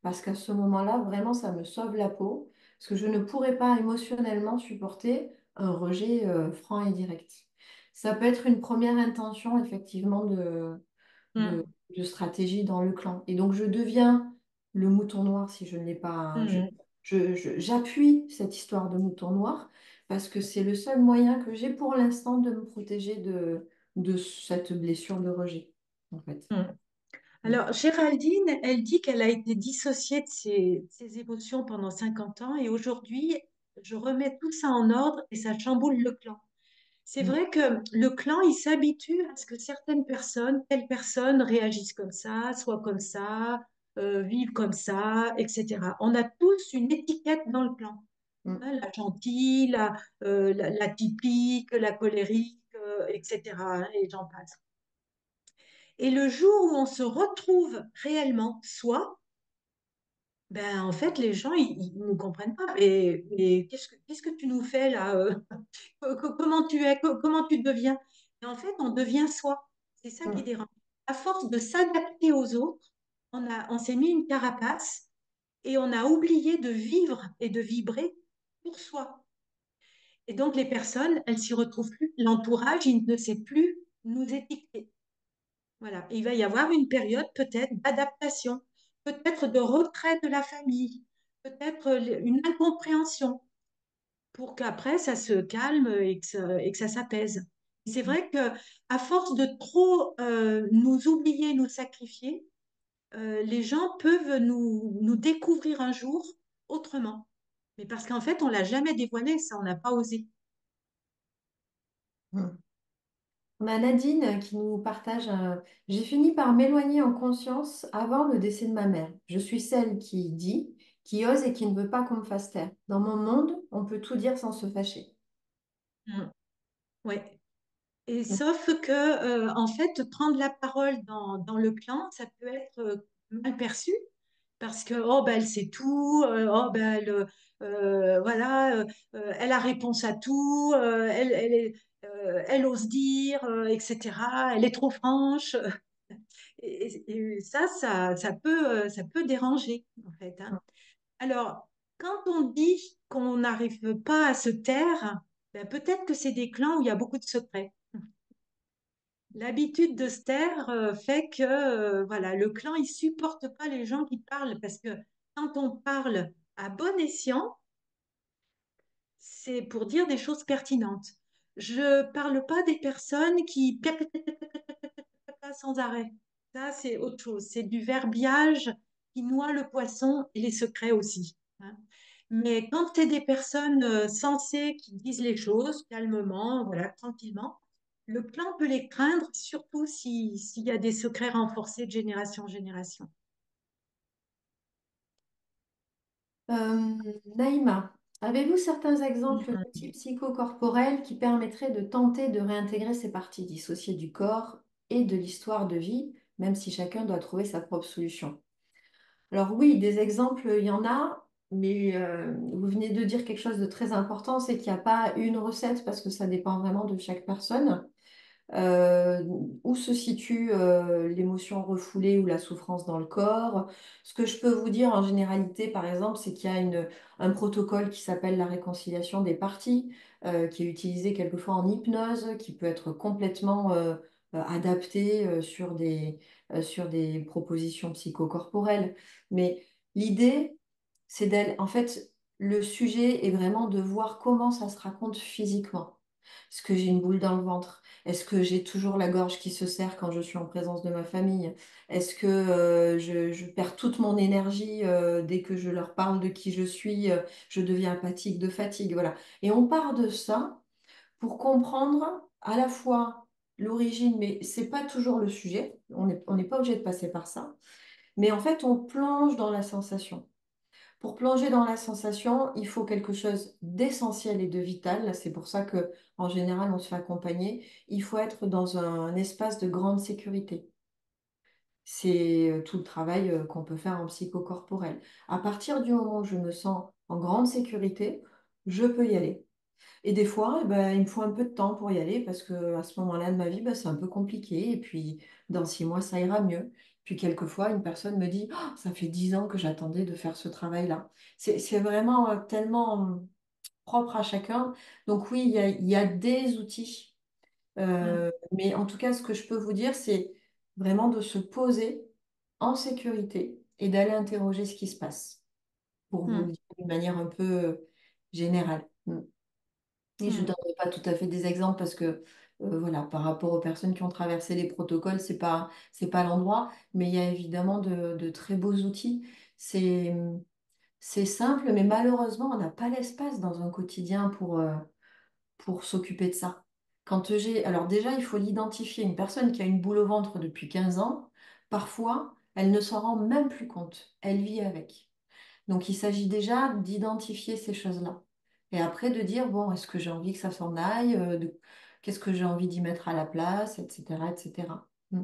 Parce qu'à ce moment-là, vraiment, ça me sauve la peau. Parce que je ne pourrais pas émotionnellement supporter un rejet franc et direct. Ça peut être une première intention, effectivement, de, mm, de stratégie dans le clan. Et donc, je deviens le mouton noir si je ne l'ai pas. mm, J'appuie cette histoire de mouton noir parce que c'est le seul moyen que j'ai pour l'instant de me protéger de cette blessure de rejet, en fait. mm. Alors, Géraldine, elle dit qu'elle a été dissociée de ses émotions pendant 50 ans et aujourd'hui, je remets tout ça en ordre et ça chamboule le clan. C'est Mm, vrai que le clan, il s'habitue à ce que certaines personnes, telles personnes réagissent comme ça, vivent comme ça, etc. On a tous une étiquette dans le clan. mm, Hein, la gentille, la typique, la colérique, etc. hein, et j'en passe. Et le jour où on se retrouve réellement soi, ben en fait, les gens, ils ne comprennent pas. Mais qu'est-ce que tu nous fais là comment tu es, comment tu deviens. Et en fait, on devient soi. C'est ça qui mm. dérange. À force de s'adapter aux autres, on s'est mis une carapace et on a oublié de vivre et de vibrer pour soi. Et donc, les personnes, elles s'y retrouvent plus. L'entourage, il ne sait plus nous étiqueter. Voilà. Et il va y avoir une période peut-être d'adaptation, peut-être de retrait de la famille, peut-être une incompréhension pour qu'après ça se calme et que ça s'apaise. C'est vrai que à force de trop nous oublier, nous sacrifier, les gens peuvent nous découvrir un jour autrement. Mais parce qu'en fait, on l'a jamais dévoilé, ça, on n'a pas osé. Mm. On a Nadine qui nous partage J'ai fini par m'éloigner en conscience avant le décès de ma mère. Je suis celle qui dit, qui ose et qui ne veut pas qu'on me fasse taire. Dans mon monde, on peut tout dire sans se fâcher. Mm. Ouais. Et Mm, sauf que, en fait, prendre la parole dans le clan, ça peut être mal perçu parce que, oh, ben, elle sait tout, oh, ben, voilà, elle a réponse à tout, elle ose dire, etc. Elle est trop franche. Et ça peut déranger, en fait. Hein. Alors, quand on dit qu'on n'arrive pas à se taire, ben, peut-être que c'est des clans où il y a beaucoup de secrets. L'habitude de se taire fait que voilà, le clan il supporte pas les gens qui parlent parce que quand on parle à bon escient, c'est pour dire des choses pertinentes. Je parle pas des personnes qui sans arrêt. Ça, c'est autre chose. C'est du verbiage qui noie le poisson et les secrets aussi. Hein. Mais quand c'est des personnes sensées qui disent les choses calmement, voilà, tranquillement, le clan peut les craindre, surtout s'il y a des secrets renforcés de génération en génération. Naïma, avez-vous certains exemples d'outils psychocorporels qui permettraient de tenter de réintégrer ces parties dissociées du corps et de l'histoire de vie, même si chacun doit trouver sa propre solution? Alors oui, des exemples, il y en a, mais vous venez de dire quelque chose de très important, c'est qu'il n'y a pas une recette parce que ça dépend vraiment de chaque personne. Euh, où se situe l'émotion refoulée ou la souffrance dans le corps. Ce que je peux vous dire en généralité, par exemple, c'est qu'il y a un protocole qui s'appelle la réconciliation des parties, qui est utilisé quelquefois en hypnose, qui peut être complètement adapté sur des propositions psychocorporelles. Mais l'idée, c'est d'elle, en fait, le sujet est vraiment de voir comment ça se raconte physiquement. Est-ce que j'ai une boule dans le ventre? Est-ce que j'ai toujours la gorge qui se serre quand je suis en présence de ma famille? Est-ce que je perds toute mon énergie dès que je leur parle de qui je suis? Je deviens apathique de fatigue, voilà. Et on part de ça pour comprendre à la fois l'origine, mais c'est pas toujours le sujet. On n'est pas obligé de passer par ça. Mais en fait, on plonge dans la sensation. Pour plonger dans la sensation, il faut quelque chose d'essentiel et de vital. C'est pour ça que, en général, on se fait accompagner. Il faut être dans un espace de grande sécurité. C'est tout le travail qu'on peut faire en psychocorporel. À partir du moment où je me sens en grande sécurité, je peux y aller. Et des fois, eh ben, il me faut un peu de temps pour y aller parce que à ce moment-là de ma vie, ben, c'est un peu compliqué. Et puis, dans 6 mois, ça ira mieux. Puis, quelquefois, une personne me dit, oh, ça fait 10 ans que j'attendais de faire ce travail-là. C'est vraiment tellement propre à chacun. Donc, oui, il y a des outils. Mm, Mais en tout cas, ce que je peux vous dire, c'est vraiment de se poser en sécurité et d'aller interroger ce qui se passe pour vous le mm, dire d'une manière un peu générale. Et je ne mm, donnerai pas tout à fait des exemples parce que, voilà, par rapport aux personnes qui ont traversé les protocoles, c'est pas l'endroit, mais il y a évidemment de très beaux outils. C'est, c'est simple, mais malheureusement, on n'a pas l'espace dans un quotidien pour s'occuper de ça. Alors déjà, il faut l'identifier. Une personne qui a une boule au ventre depuis 15 ans, parfois, elle ne s'en rend même plus compte. Elle vit avec. Donc, il s'agit déjà d'identifier ces choses-là. Et après, de dire, bon, est-ce que j'ai envie que ça s'en aille? Qu'est-ce que j'ai envie d'y mettre à la place, etc., etc. mm.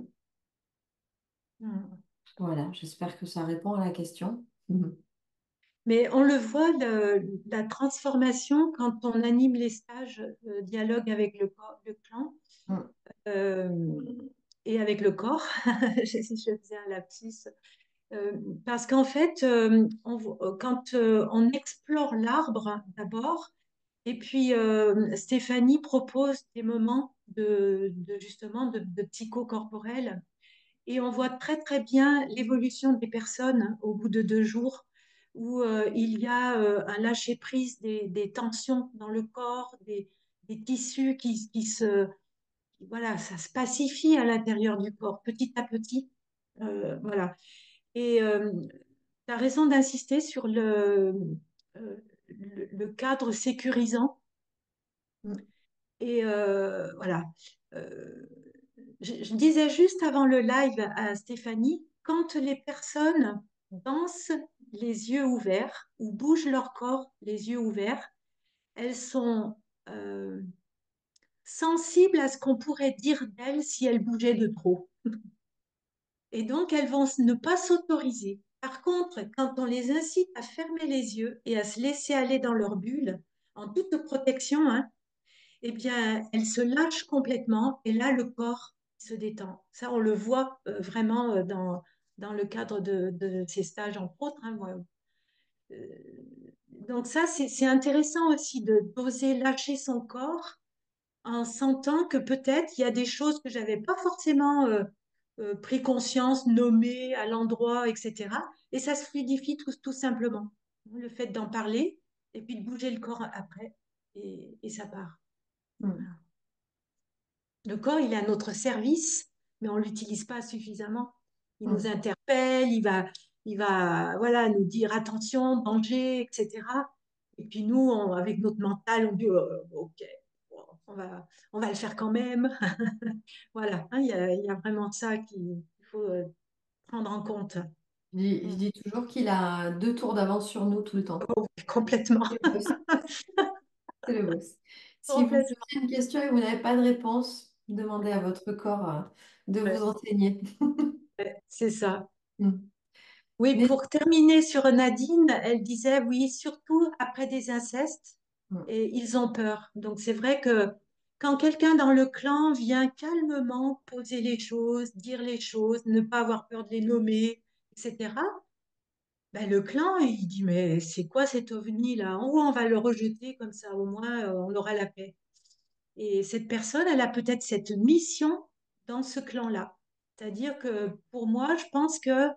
Voilà, j'espère que ça répond à la question. Mhm. Mais on le voit, la transformation quand on anime les stages dialogue avec le clan euh, et avec le corps. Je faisais un lapsus. Euh, Parce qu'en fait, quand on explore l'arbre d'abord, et puis Stéphanie propose des moments justement de psychocorporel, et on voit très très bien l'évolution des personnes au bout de 2 jours, où il y a un lâcher-prise des tensions dans le corps, des tissus voilà, ça se pacifie à l'intérieur du corps petit à petit. Voilà. Et tu as raison d'insister sur le cadre sécurisant. Mhm. Et voilà. Euh, je disais juste avant le live à Stéphanie, quand les personnes dansent les yeux ouverts ou bougent leur corps les yeux ouverts, elles sont euh, sensibles à ce qu'on pourrait dire d'elles si elles bougeaient de trop. Et donc, elles vont ne pas s'autoriser. Par contre, quand on les incite à fermer les yeux et à se laisser aller dans leur bulle, en toute protection, hein, eh bien, elles se lâchent complètement et là, le corps se détend. Ça, on le voit vraiment dans le cadre de ces stages, entre autres, hein, moi. Euh, donc ça, c'est intéressant aussi de d'oser lâcher son corps en sentant que peut-être il y a des choses que j'avais pas forcément pris conscience, nommées à l'endroit, etc. Et ça se fluidifie tout simplement. Le fait d'en parler et puis de bouger le corps après et ça part. Mhm. Voilà. Le corps, il est à notre service, mais on ne l'utilise pas suffisamment. Il nous Mhm. interpelle, il va voilà, nous dire attention, danger, etc. Et puis nous, avec notre mental, on dit ok, bon, on va le faire quand même. Voilà, hein, il y a vraiment ça qu'il faut prendre en compte. Je Mm. dis toujours qu'il a 2 tours d'avance sur nous tout le temps. Complètement. C'est le boss. C'est le boss. Si vous Complètement. posez une question et vous n'avez pas de réponse, demandez à votre corps de vous Ouais, enseigner. ouais, c'est ça. Mm. Oui, Mais pour terminer sur Nadine, elle disait oui, surtout après des incestes, mm, et ils ont peur. Donc c'est vrai que quand quelqu'un dans le clan vient calmement poser les choses, dire les choses, ne pas avoir peur de les nommer, etc., ben, le clan, il dit mais c'est quoi cet ovni là? En haut, on va le rejeter comme ça, au moins on aura la paix. Et cette personne, elle a peut-être cette mission dans ce clan-là. C'est-à-dire que pour moi, je pense que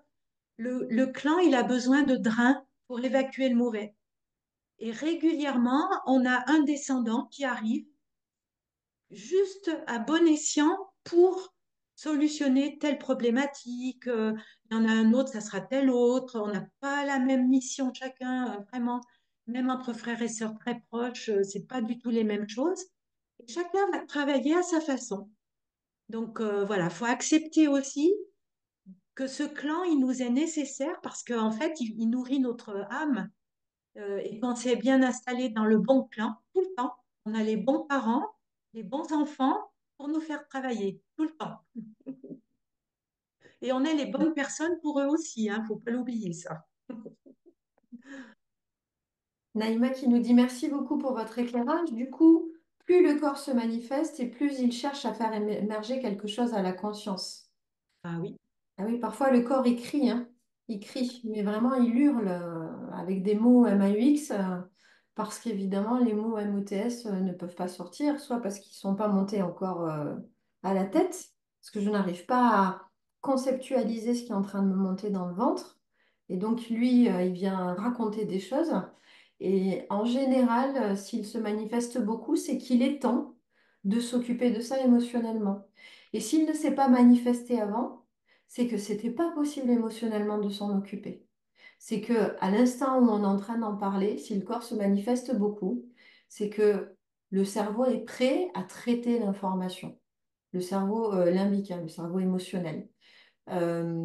le clan, il a besoin de drains pour évacuer le mauvais. Et régulièrement, on a un descendant qui arrive juste à bon escient pour solutionner telle problématique. Il y en a un autre, ça sera tel autre. On n'a pas la même mission chacun, vraiment. Même entre frères et sœurs très proches, c'est pas du tout les mêmes choses. Et chacun va travailler à sa façon. Donc voilà, faut accepter aussi que ce clan, il nous est nécessaire parce qu'en fait, il nourrit notre âme. Et quand c'est bien installé dans le bon clan, tout le temps, on a les bons parents, les bons enfants pour nous faire travailler, tout le temps. Et on est les bonnes personnes pour eux aussi, hein, faut pas l'oublier ça. Naïma qui nous dit merci beaucoup pour votre éclairage. Du coup, plus le corps se manifeste et plus il cherche à faire émerger quelque chose à la conscience. Ah oui, Ah oui, parfois le corps il crie, hein. Il crie, mais vraiment il hurle avec des mots MAUX parce qu'évidemment les mots MOTS ne peuvent pas sortir, soit parce qu'ils ne sont pas montés encore à la tête, parce que je n'arrive pas à conceptualiser ce qui est en train de me monter dans le ventre. Et donc lui, il vient raconter des choses. Et en général, s'il se manifeste beaucoup, c'est qu'il est temps de s'occuper de ça émotionnellement. Et s'il ne s'est pas manifesté avant, c'est que c'était pas possible émotionnellement de s'en occuper. C'est que à l'instant où on est en train d'en parler, si le corps se manifeste beaucoup, c'est que le cerveau est prêt à traiter l'information. Le cerveau limbique, hein, le cerveau émotionnel.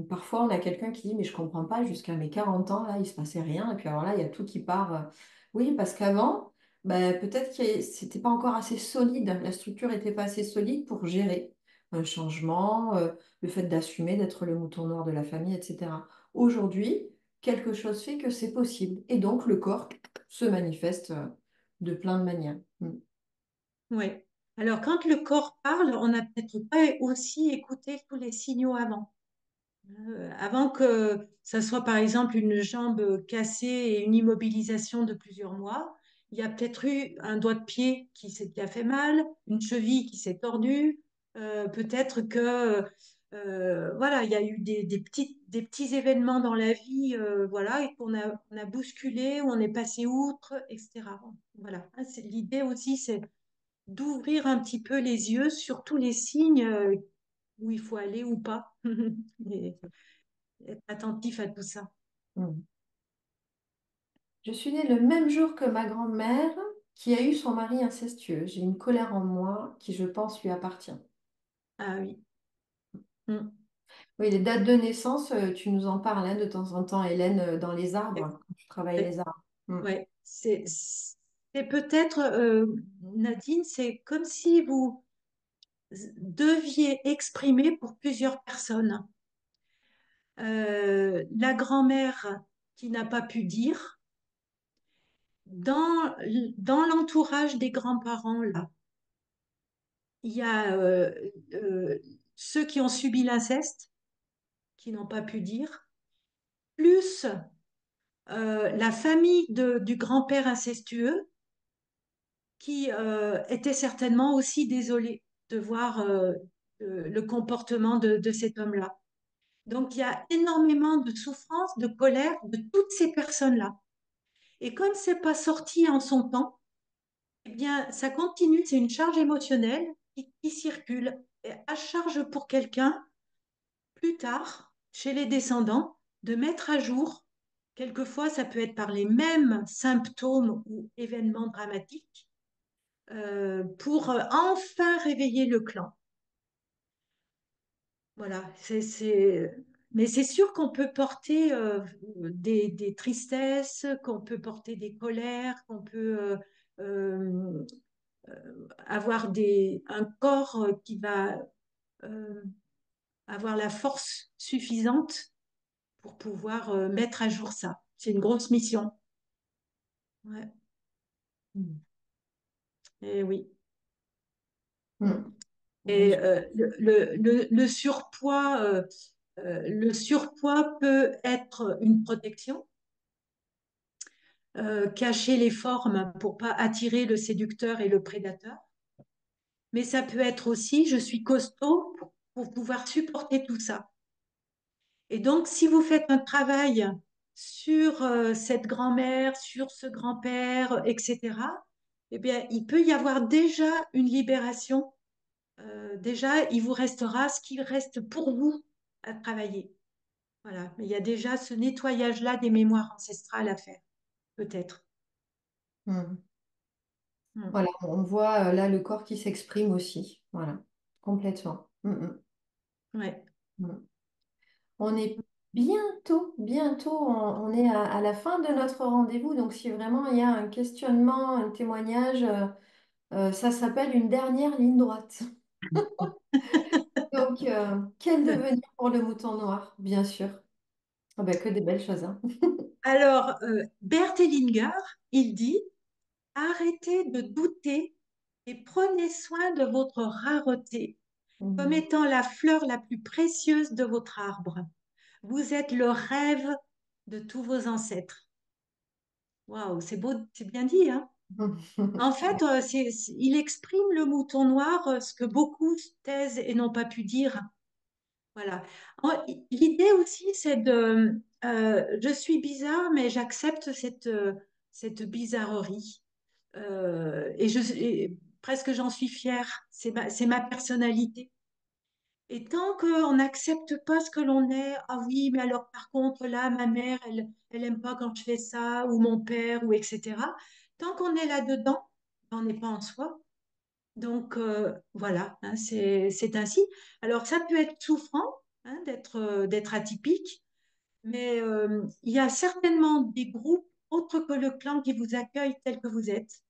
Parfois, on a quelqu'un qui dit, mais je comprends pas, jusqu'à mes 40 ans, là, il se passait rien. Et puis alors là, il y a tout qui part. Oui, parce qu'avant, ben, peut-être que c'était pas encore assez solide. La structure n'était pas assez solide pour gérer un changement, le fait d'assumer, d'être le mouton noir de la famille, etc. Aujourd'hui, quelque chose fait que c'est possible. Et donc, le corps se manifeste de plein de manières. Mm. oui. Alors quand le corps parle, on n'a peut-être pas aussi écouté tous les signaux avant. Avant que ça soit par exemple une jambe cassée et une immobilisation de plusieurs mois, il y a peut-être eu un doigt de pied qui a fait mal, une cheville qui s'est tordue, peut-être que voilà, il y a eu des petits événements dans la vie, voilà, et on a bousculé, on est passé outre, etc. Voilà. L'idée aussi, c'est d'ouvrir un petit peu les yeux sur tous les signes où il faut aller ou pas. Et être attentif à tout ça. Mm. Je suis née le même jour que ma grand-mère qui a eu son mari incestueux. J'ai une colère en moi qui, je pense, lui appartient. Ah oui. Mm. Oui, les dates de naissance, tu nous en parles hein, de temps en temps, Hélène, dans les Et- arbres, quand tu travailles et- les arbres. Mm. ouais. C'est peut-être, Nadine, c'est comme si vous deviez exprimer pour plusieurs personnes. La grand-mère qui n'a pas pu dire, dans l'entourage des grands-parents, là, il y a euh, ceux qui ont subi l'inceste, qui n'ont pas pu dire, plus la famille du grand-père incestueux qui était certainement aussi désolée de voir le comportement de cet homme-là. Donc il y a énormément de souffrance, de colère de toutes ces personnes-là. Et comme c'est pas sorti en son temps, eh bien ça continue, c'est une charge émotionnelle qui circule. Et à charge pour quelqu'un plus tard, chez les descendants, de mettre à jour. Quelquefois, ça peut être par les mêmes symptômes ou événements dramatiques pour enfin réveiller le clan. Voilà, mais c'est sûr qu'on peut porter des tristesses, qu'on peut porter des colères, qu'on peut euh, avoir un corps qui va euh, avoir la force suffisante pour pouvoir mettre à jour ça. C'est une grosse mission. Ouais. Mm. Et oui. Mm. Mm. Oui, Et le surpoids peut être une protection, cacher les formes pour pas attirer le séducteur et le prédateur. Mais ça peut être aussi, je suis costaud pour pouvoir supporter tout ça. Et donc, si vous faites un travail sur cette grand-mère, sur ce grand-père, etc., eh bien, il peut y avoir déjà une libération déjà, il vous restera ce qui reste pour vous à travailler. Voilà. Mais il y a déjà ce nettoyage-là des mémoires ancestrales à faire, peut-être. Mm. Mm. Voilà, on voit là le corps qui s'exprime aussi. Voilà, complètement. Ouais. Mm. On est bientôt, on est à la fin de notre rendez-vous. Donc, si vraiment il y a un questionnement, un témoignage, ça s'appelle une dernière ligne droite. Donc, quel devenir pour le mouton noir, bien sûr. Ah ben, que des belles choses, hein. Alors, Bert Hellinger, il dit, arrêtez de douter et prenez soin de votre rareté comme Mm. étant la fleur la plus précieuse de votre arbre. Vous êtes le rêve de tous vos ancêtres. Waouh, c'est beau, c'est bien dit, hein? En fait, il exprime le mouton noir, ce que beaucoup taisent et n'ont pas pu dire. Voilà. L'idée aussi, c'est je suis bizarre, mais j'accepte cette bizarrerie. Et presque j'en suis fière. C'est ma personnalité. Et tant qu'on n'accepte pas ce que l'on est, ah oui, mais alors par contre, là, ma mère, elle aime pas quand je fais ça, ou mon père, ou etc. Tant qu'on est là-dedans, on n'est pas en soi. Donc voilà, hein, c'est ainsi. Alors ça peut être souffrant, hein, d'être atypique, mais il y a certainement des groupes autres que le clan qui vous accueillent tel que vous êtes.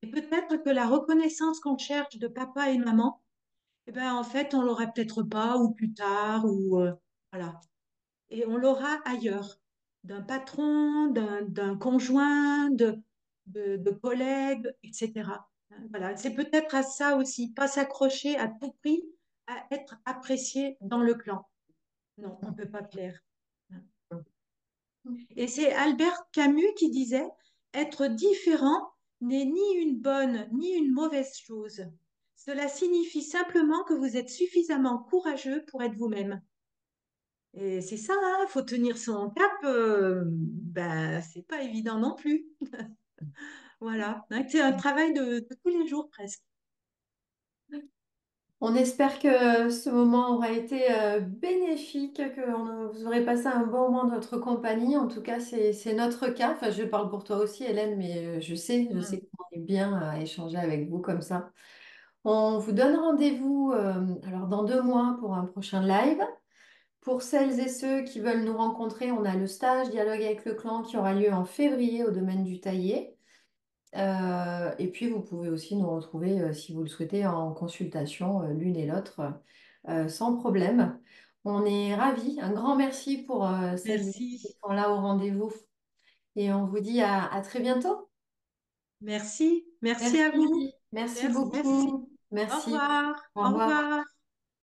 Et peut-être que la reconnaissance qu'on cherche de papa et maman, eh ben, en fait, on l'aura peut-être pas, ou plus tard, ou voilà. Et on l'aura ailleurs, d'un patron, d'un conjoint, de collègues, etc. Voilà, c'est peut-être à ça aussi, pas s'accrocher à tout prix à être apprécié dans le clan. Non, on ne peut pas plaire. Et c'est Albert Camus qui disait, être différent n'est ni une bonne ni une mauvaise chose. Cela signifie simplement que vous êtes suffisamment courageux pour être vous-même. Et c'est ça, il faut tenir son cap. Ben, c'est pas évident non plus. Voilà, hein, c'est un travail de tous les jours presque. On espère que ce moment aura été bénéfique, vous aurez passé un bon moment de votre compagnie. En tout cas, c'est notre cas. Enfin, je parle pour toi aussi, Hélène, mais je sais Mm. qu'on est bien à échanger avec vous comme ça. On vous donne rendez-vous alors dans 2 mois pour un prochain live. Pour celles et ceux qui veulent nous rencontrer, on a le stage Dialogue avec le clan qui aura lieu en février au domaine du Taillé. Et puis, vous pouvez aussi nous retrouver, si vous le souhaitez, en consultation, l'une et l'autre, sans problème. On est ravis. Un grand merci pour celles et ceux qui Merci, sont là au rendez-vous. Et on vous dit à très bientôt. merci, merci à vous. Merci Merci, merci. beaucoup. Au Merci. revoir, Au au revoir. revoir.